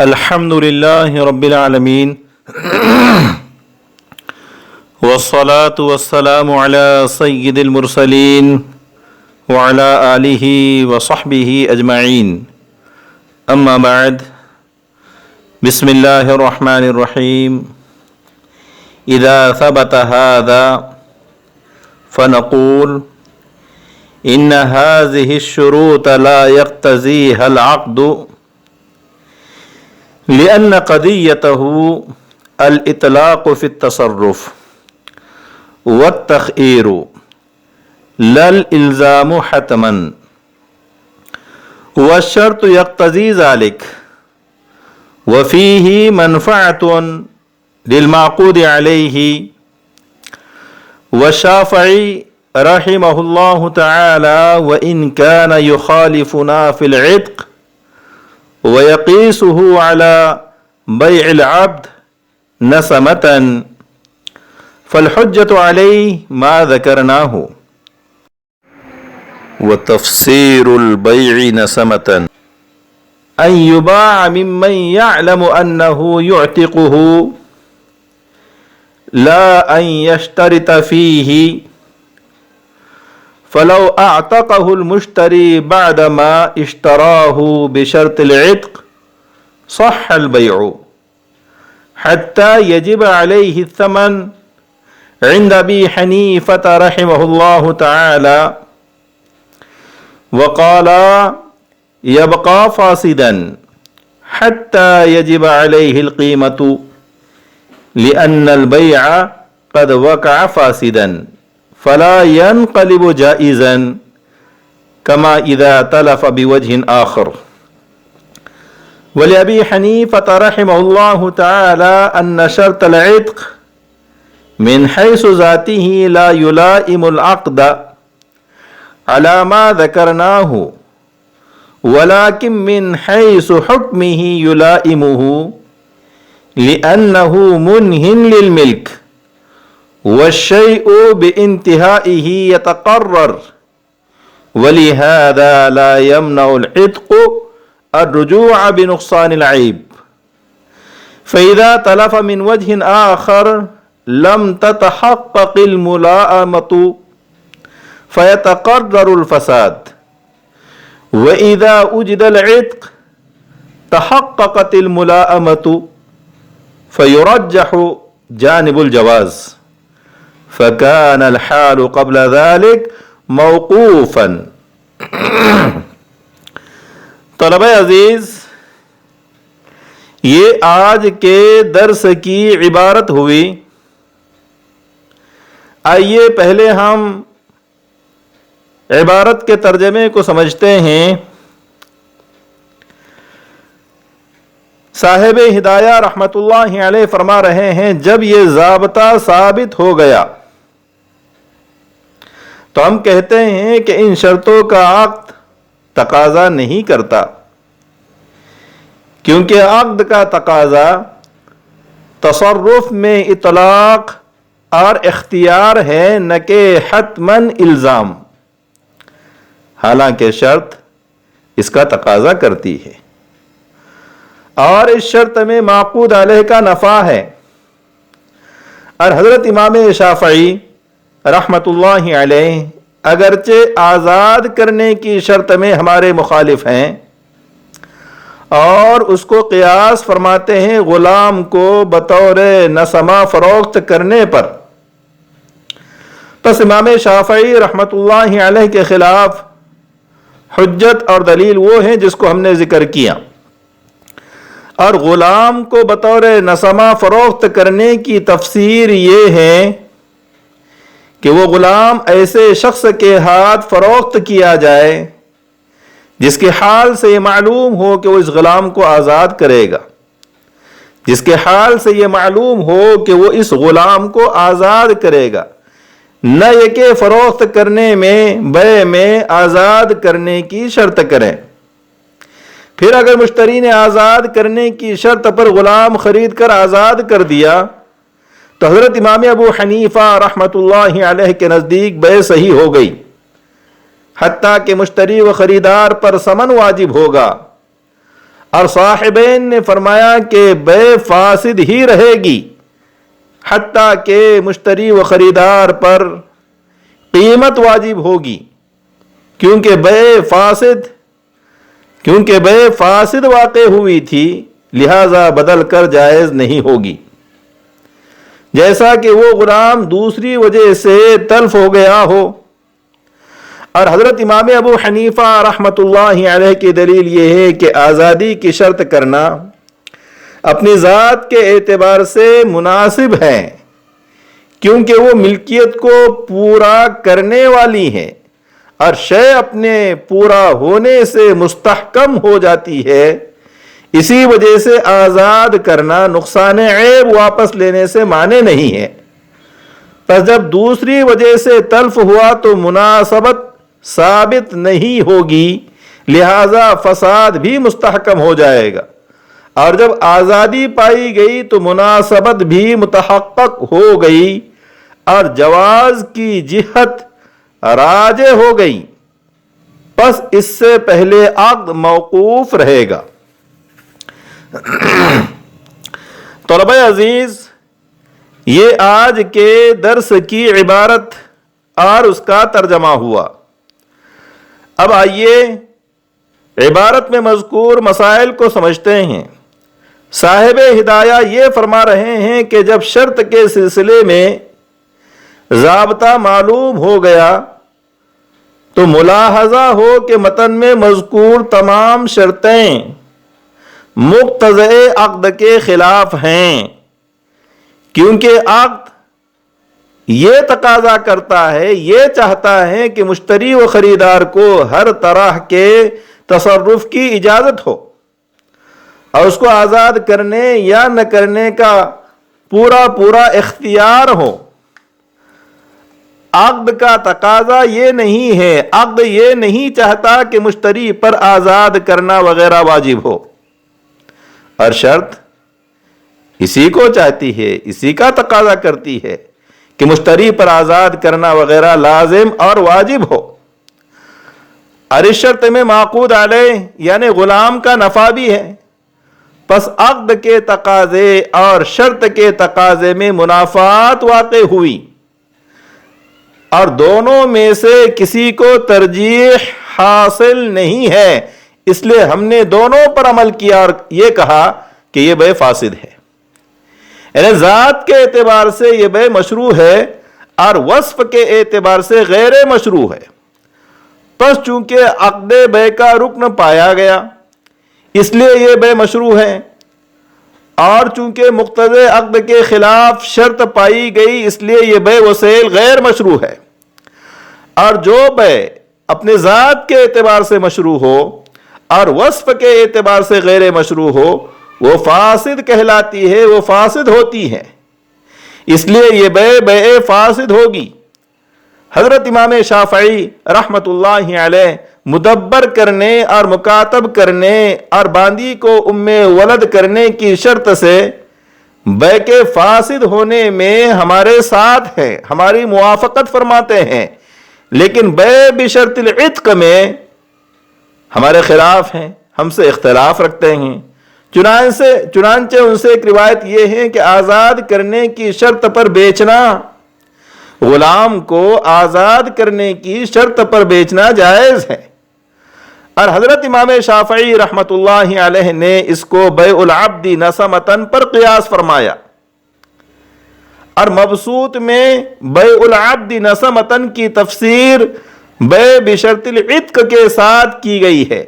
الحمد لله رب العالمين والصلاة والسلام على سيد المرسلين وعلى آله وصحبه أجمعين أما بعد بسم الله الرحمن الرحيم إذا ثبت هذا فنقول إن هذه الشروط لا يقتضيها العقد لأن قضيته الإطلاق في التصرف والتخيير لا الإلزام حتما والشرط يقتضي ذلك وفيه منفعة للمعقود عليه. والشافعي رحمه الله تعالى وإن كان يخالفنا في العتق ويقيسه على بيع العبد نسمة فالحجة عليه ما ذكرناه. وتفسير البيع نسمة أن يباع ممن يعلم أنه يعتقه لا أن يشترط فيه، فلو اعتقه المشتري بعدما اشتراه بشرط العتق صح البيع حتى يجب عليه الثمن عند أبي حنيفة رحمه الله تعالى، وقال يبقى فاسدا حتى يجب عليه القيمة لأن البيع قد وقع فاسدا فلا ينقلب جائزا كما إذا تلف بوجه آخر. ولأبي حنيفة رحمه الله تعالى أن شرط العتق من حيث ذاته لا يلائم العقد على ما ذكرناه، ولكن من حيث حكمه يلائمه لأنه منهٍ للملك والشيء بانتهائه يتقرر، ولهذا لا يمنع العتق الرجوع بنقصان العيب. فإذا تلف من وجه آخر لم تتحقق الملائمة فيتقرر الفساد، وإذا وجد العتق تحققت الملائمة فيرجح جانب الجواز، فكان الحال قبل ذلك موقوفا. طلبہ عزیز، یہ آج کے درس کی عبارت ہوئی. آئیے پہلے ہم عبارت کے ترجمے کو سمجھتے ہیں. صاحب ہدایہ رحمت اللہ علیہ فرما رہے ہیں جب یہ ضابطہ ثابت ہو گیا تو ہم کہتے ہیں کہ ان شرطوں کا عقد تقاضا نہیں کرتا، کیونکہ عقد کا تقاضا تصرف میں اطلاق اور اختیار ہے، نہ کہ حتماً الزام، حالانکہ شرط اس کا تقاضا کرتی ہے اور اس شرط میں معقود علیہ کا نفع ہے. اور حضرت امام شافعی رحمت اللہ علیہ اگرچہ آزاد کرنے کی شرط میں ہمارے مخالف ہیں اور اس کو قیاس فرماتے ہیں غلام کو بطور نسمہ فروخت کرنے پر، پس امام شافعی رحمت اللہ علیہ کے خلاف حجت اور دلیل وہ ہیں جس کو ہم نے ذکر کیا. اور غلام کو بطور نسمہ فروخت کرنے کی تفسیر یہ ہے کہ وہ غلام ایسے شخص کے ہاتھ فروخت کیا جائے جس کے حال سے یہ معلوم ہو کہ وہ اس غلام کو آزاد کرے گا، جس کے حال سے یہ معلوم ہو کہ وہ اس غلام کو آزاد کرے گا، نہ یہ کہ فروخت کرنے میں بیع میں آزاد کرنے کی شرط کریں. پھر اگر مشتری نے آزاد کرنے کی شرط پر غلام خرید کر آزاد کر دیا تو حضرت امام ابو حنیفہ رحمت اللہ علیہ کے نزدیک بیع صحیح ہو گئی، حتیٰ کہ مشتری و خریدار پر ثمن واجب ہوگا اور صاحبین نے فرمایا کہ بے فاسد ہی رہے گی حتیٰ کہ مشتری و خریدار پر قیمت واجب ہوگی، کیونکہ بے فاسد واقع ہوئی تھی، لہذا بدل کر جائز نہیں ہوگی، جیسا کہ وہ غلام دوسری وجہ سے تلف ہو گیا ہو۔ اور حضرت امام ابو حنیفہ رحمۃ اللہ علیہ کی دلیل یہ ہے کہ آزادی کی شرط کرنا اپنی ذات کے اعتبار سے مناسب ہے، کیونکہ وہ ملکیت کو پورا کرنے والی ہے، اور شے اپنے پورا ہونے سے مستحکم ہو جاتی ہے، اسی وجہ سے آزاد کرنا نقصان عیب واپس لینے سے مانے نہیں ہے۔ پس جب دوسری وجہ سے تلف ہوا تو مناسبت ثابت نہیں ہوگی، لہذا فساد بھی مستحکم ہو جائے گا، اور جب آزادی پائی گئی تو مناسبت بھی متحقق ہو گئی اور جواز کی جہت راجع ہو گئی، پس اس سے پہلے عقد موقوف رہے گا۔ طلبہ عزیز، یہ آج کے درس کی عبارت اور اس کا ترجمہ ہوا۔ اب آئیے عبارت میں مذکور مسائل کو سمجھتے ہیں۔ صاحب ہدایہ یہ فرما رہے ہیں کہ جب شرط کے سلسلے میں ضابطہ معلوم ہو گیا تو ملاحظہ ہو کہ متن میں مذکور تمام شرطیں مقتضی عقد کے خلاف ہیں، کیونکہ عقد یہ تقاضا کرتا ہے، یہ چاہتا ہے کہ مشتری و خریدار کو ہر طرح کے تصرف کی اجازت ہو اور اس کو آزاد کرنے یا نہ کرنے کا پورا اختیار ہو۔ عقد کا تقاضا یہ نہیں ہے، عقد یہ نہیں چاہتا کہ مشتری پر آزاد کرنا وغیرہ واجب ہو، اور شرط اسی کو چاہتی ہے، اسی کا تقاضا کرتی ہے کہ مشتری پر آزاد کرنا وغیرہ لازم اور واجب ہو۔ اور اس شرط میں معقود علیہ یعنی غلام کا نفع بھی ہے، پس عقد کے تقاضے اور شرط کے تقاضے میں منافات واقع ہوئی، اور دونوں میں سے کسی کو ترجیح حاصل نہیں ہے، اس لیے ہم نے دونوں پر عمل کیا اور یہ کہا کہ یہ بے فاسد ہے۔ یعنی ذات کے اعتبار سے یہ بے مشروع ہے اور وصف کے اعتبار سے غیر مشروع ہے، پس چونکہ عقد بے کا رکن پایا گیا اس لیے یہ بے مشروع ہے، اور چونکہ مقتضی عقد کے خلاف شرط پائی گئی اس لیے یہ بے وسیل غیر مشروع ہے۔ اور جو بے اپنے ذات کے اعتبار سے مشروع ہو اور وصف کے اعتبار سے غیر مشروع ہو وہ فاسد کہلاتی ہے، وہ فاسد ہوتی ہے، اس لیے یہ بے فاسد ہوگی۔ حضرت امام شافعی رحمت اللہ علیہ مدبر کرنے اور مکاتب کرنے اور باندی کو ام ولد کرنے کی شرط سے بے کے فاسد ہونے میں ہمارے ساتھ ہیں، ہماری موافقت فرماتے ہیں، لیکن بے بشرط العتق میں ہمارے خلاف ہیں، ہم سے اختلاف رکھتے ہیں۔ چنانچہ ان سے ایک روایت یہ ہے کہ آزاد کرنے کی شرط پر بیچنا، غلام کو آزاد کرنے کی شرط پر بیچنا جائز ہے، اور حضرت امام شافعی رحمت اللہ علیہ نے اس کو بیع العبد نسمتن پر قیاس فرمایا، اور مبسوط میں بیع العبد نسمتن کی تفسیر بیع بشرط العتق کے ساتھ کی گئی ہے،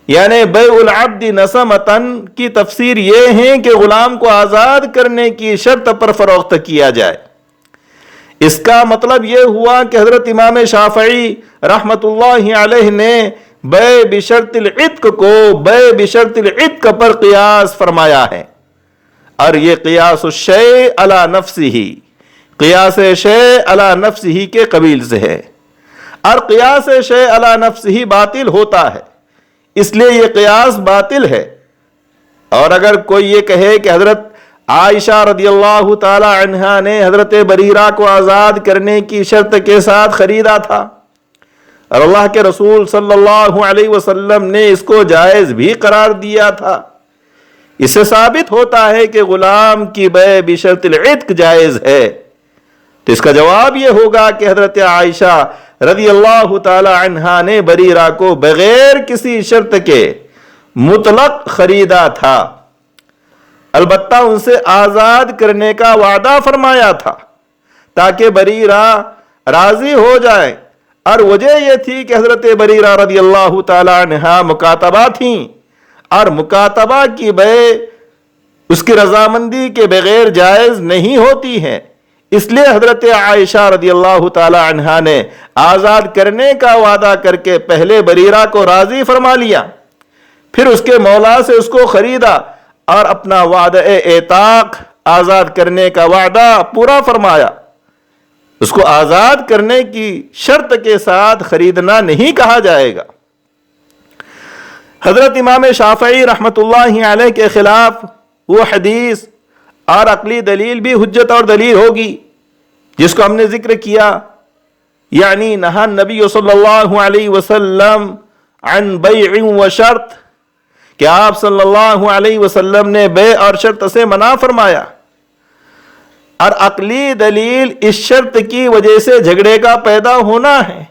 یعنی بیع العبد نسمتن کی تفسیر یہ ہے کہ غلام کو آزاد کرنے کی شرط پر فروخت کیا جائے۔ اس کا مطلب یہ ہوا کہ حضرت امام شافعی رحمت اللہ علیہ نے بیع بشرط العتق کو بیع بشرط العتق پر قیاس فرمایا ہے، اور یہ قیاس الشیء علی نفسہ، قیاس شیء علی نفسہ کے قبیل سے ہے، اور قیاس شیء علی نفسہ باطل ہوتا ہے، اس لیے یہ قیاس باطل ہے۔ اور اگر کوئی یہ کہے کہ حضرت عائشہ رضی اللہ تعالی عنہا نے حضرت بریرہ کو آزاد کرنے کی شرط کے ساتھ خریدا تھا، اور اللہ کے رسول صلی اللہ علیہ وسلم نے اس کو جائز بھی قرار دیا تھا۔ اس سے ثابت ہوتا ہے کہ غلام کی بیع بشرط العتق جائز ہے۔ تو اس کا جواب یہ ہوگا کہ حضرت عائشہ رضی اللہ تعالی عنہا نے بریرہ کو بغیر کسی شرط کے مطلق خریدا تھا، البتہ ان سے آزاد کرنے کا وعدہ فرمایا تھا تاکہ بریرہ راضی ہو جائے، اور وجہ یہ تھی کہ حضرت بریرہ رضی اللہ تعالی عنہا مکاتبہ تھیں، اور مکاتبہ کی بیع اس کی رضامندی کے بغیر جائز نہیں ہوتی ہے۔ اس لیے حضرت عائشہ رضی اللہ تعالی عنہا نے آزاد کرنے کا وعدہ کر کے پہلے بریرہ کو راضی فرما لیا، پھر اس کے مولا سے اس کو خریدا اور اپنا وعدہ اعتاق آزاد کرنے کا وعدہ پورا فرمایا۔ اس کو آزاد کرنے کی شرط کے ساتھ خریدنا نہیں کہا جائے گا۔ حضرت امام شافعی رحمۃ اللہ علیہ کے خلاف وہ حدیث اور عقلی دلیل بھی حجت اور دلیل ہوگی جس کو ہم نے ذکر کیا، یعنی نہا نبی صلی اللہ علیہ وسلم عن بیع و شرط، کہ آپ صلی اللہ علیہ وسلم نے بیع اور شرط سے منع فرمایا، اور عقلی دلیل اس شرط کی وجہ سے جھگڑے کا پیدا ہونا ہے۔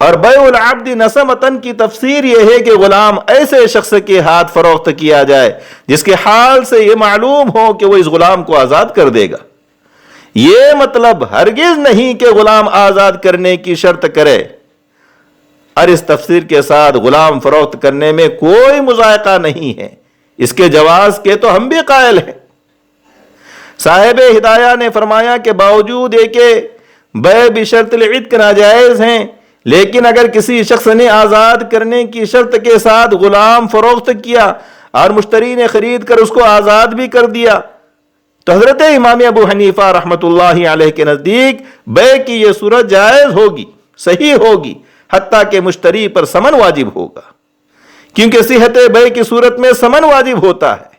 اور بیع العبد نسمتن کی تفسیر یہ ہے کہ غلام ایسے شخص کے ہاتھ فروخت کیا جائے جس کے حال سے یہ معلوم ہو کہ وہ اس غلام کو آزاد کر دے گا۔ یہ مطلب ہرگز نہیں کہ غلام آزاد کرنے کی شرط کرے، اور اس تفسیر کے ساتھ غلام فروخت کرنے میں کوئی مذائقہ نہیں ہے، اس کے جواز کے تو ہم بھی قائل ہیں۔ صاحب ہدایہ نے فرمایا کہ باوجود یہ کہ بیع بشرط العتق ناجائز ہیں، لیکن اگر کسی شخص نے آزاد کرنے کی شرط کے ساتھ غلام فروخت کیا اور مشتری نے خرید کر اس کو آزاد بھی کر دیا تو حضرت امام ابو حنیفہ رحمۃ اللہ علیہ کے نزدیک بیع کی یہ صورت جائز ہوگی، صحیح ہوگی، حتیٰ کہ مشتری پر ثمن واجب ہوگا، کیونکہ صحت بیع کی صورت میں ثمن واجب ہوتا ہے۔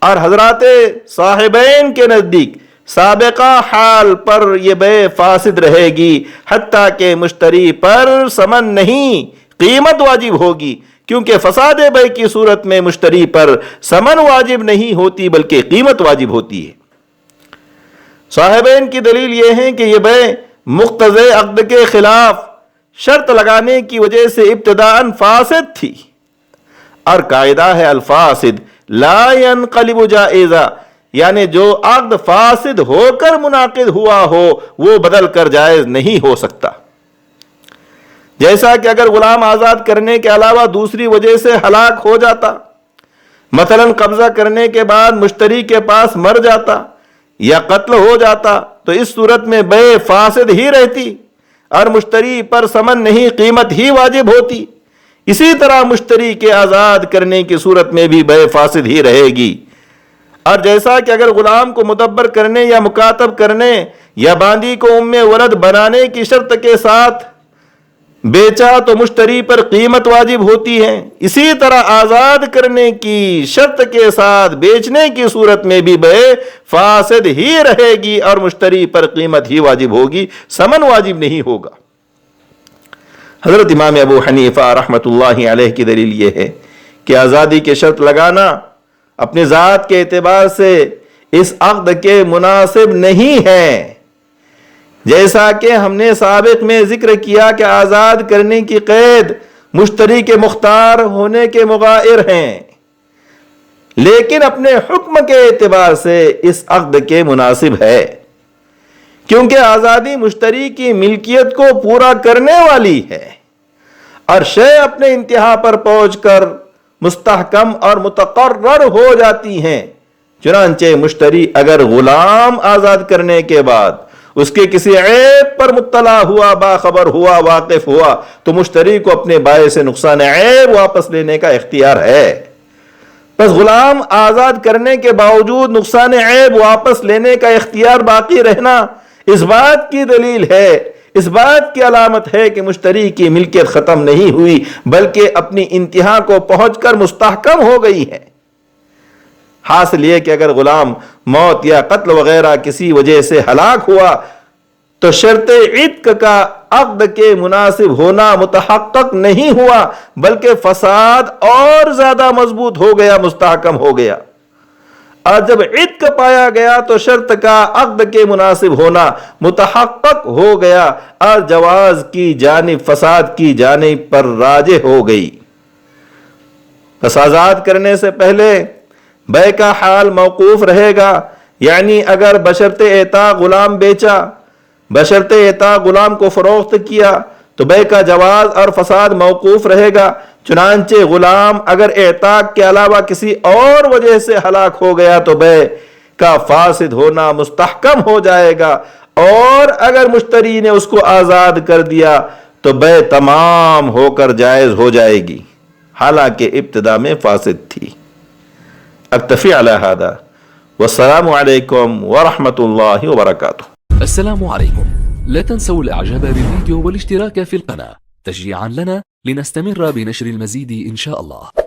اور حضرات صاحبین کے نزدیک سابقہ حال پر یہ بیع فاسد رہے گی حتیٰ کہ مشتری پر ثمن نہیں قیمت واجب ہوگی، کیونکہ فساد بیع کی صورت میں مشتری پر ثمن واجب نہیں ہوتی بلکہ قیمت واجب ہوتی ہے۔ صاحبین کی دلیل یہ ہے کہ یہ بیع مقتضی عقد کے خلاف شرط لگانے کی وجہ سے ابتداءً فاسد تھی، اور قاعدہ ہے الفاسد لا ينقلب جائزہ، یعنی جو عقد فاسد ہو کر منعقد ہوا ہو وہ بدل کر جائز نہیں ہو سکتا۔ جیسا کہ اگر غلام آزاد کرنے کے علاوہ دوسری وجہ سے ہلاک ہو جاتا، مثلا قبضہ کرنے کے بعد مشتری کے پاس مر جاتا یا قتل ہو جاتا، تو اس صورت میں بیع فاسد ہی رہتی اور مشتری پر ثمن نہیں قیمت ہی واجب ہوتی۔ اسی طرح مشتری کے آزاد کرنے کی صورت میں بھی بیع فاسد ہی رہے گی۔ اور جیسا کہ اگر غلام کو مدبر کرنے یا مکاتب کرنے یا باندی کو ام ولد بنانے کی شرط کے ساتھ بیچا تو مشتری پر قیمت واجب ہوتی ہے، اسی طرح آزاد کرنے کی شرط کے ساتھ بیچنے کی صورت میں بھی بیع فاسد ہی رہے گی اور مشتری پر قیمت ہی واجب ہوگی، ثمن واجب نہیں ہوگا۔ حضرت امام ابو حنیفہ رحمۃ اللہ علیہ کی دلیل یہ ہے کہ آزادی کی شرط لگانا اپنی ذات کے اعتبار سے اس عقد کے مناسب نہیں ہے، جیسا کہ ہم نے سابق میں ذکر کیا کہ آزاد کرنے کی قید مشتری کے مختار ہونے کے مغائر ہیں، لیکن اپنے حکم کے اعتبار سے اس عقد کے مناسب ہے، کیونکہ آزادی مشتری کی ملکیت کو پورا کرنے والی ہے، اور شے اپنے انتہا پر پہنچ کر مستحکم اور متقرر ہو جاتی ہیں۔ چنانچہ مشتری اگر غلام آزاد کرنے کے بعد اس کے کسی عیب پر مطلع ہوا، باخبر ہوا، واقف ہوا، تو مشتری کو اپنے بائع سے نقصان عیب واپس لینے کا اختیار ہے۔ بس غلام آزاد کرنے کے باوجود نقصان عیب واپس لینے کا اختیار باقی رہنا اس بات کی دلیل ہے، اس بات کی علامت ہے کہ مشتری کی ملکیت ختم نہیں ہوئی بلکہ اپنی انتہا کو پہنچ کر مستحکم ہو گئی ہے۔ حاصل یہ کہ اگر غلام موت یا قتل وغیرہ کسی وجہ سے ہلاک ہوا تو شرط عتق کا عقد کے مناسب ہونا متحقق نہیں ہوا بلکہ فساد اور زیادہ مضبوط ہو گیا، مستحکم ہو گیا۔ اور جب عتق پایا گیا تو شرط کا عقد کے مناسب ہونا متحقق ہو گیا اور جواز کی جانب فساد کی جانب پر راجح ہو گئی۔ پس آزاد کرنے سے پہلے بے کا حال موقوف رہے گا، یعنی اگر بشرط اعتاق غلام بیچا، بشرط اعتاق غلام کو فروخت کیا تو بے کا جواز اور فساد موقوف رہے گا۔ چنانچہ غلام اگر اعتاق کے علاوہ کسی اور وجہ سے ہلاک ہو گیا تو بے کا فاسد ہونا مستحکم ہو جائے گا، اور اگر مشتری نے اس کو آزاد کر دیا تو بے تمام ہو کر جائز ہو جائے گی، حالانکہ ابتدا میں فاسد تھی۔ اکتفی علی ھذا والسلام علیکم ورحمۃ اللہ وبرکاتہ۔ السلام عليكم. لا تنسوا الاعجاب بالفيديو والاشتراك في القناة تشجيعا لنا لنستمر بنشر المزيد إن شاء الله.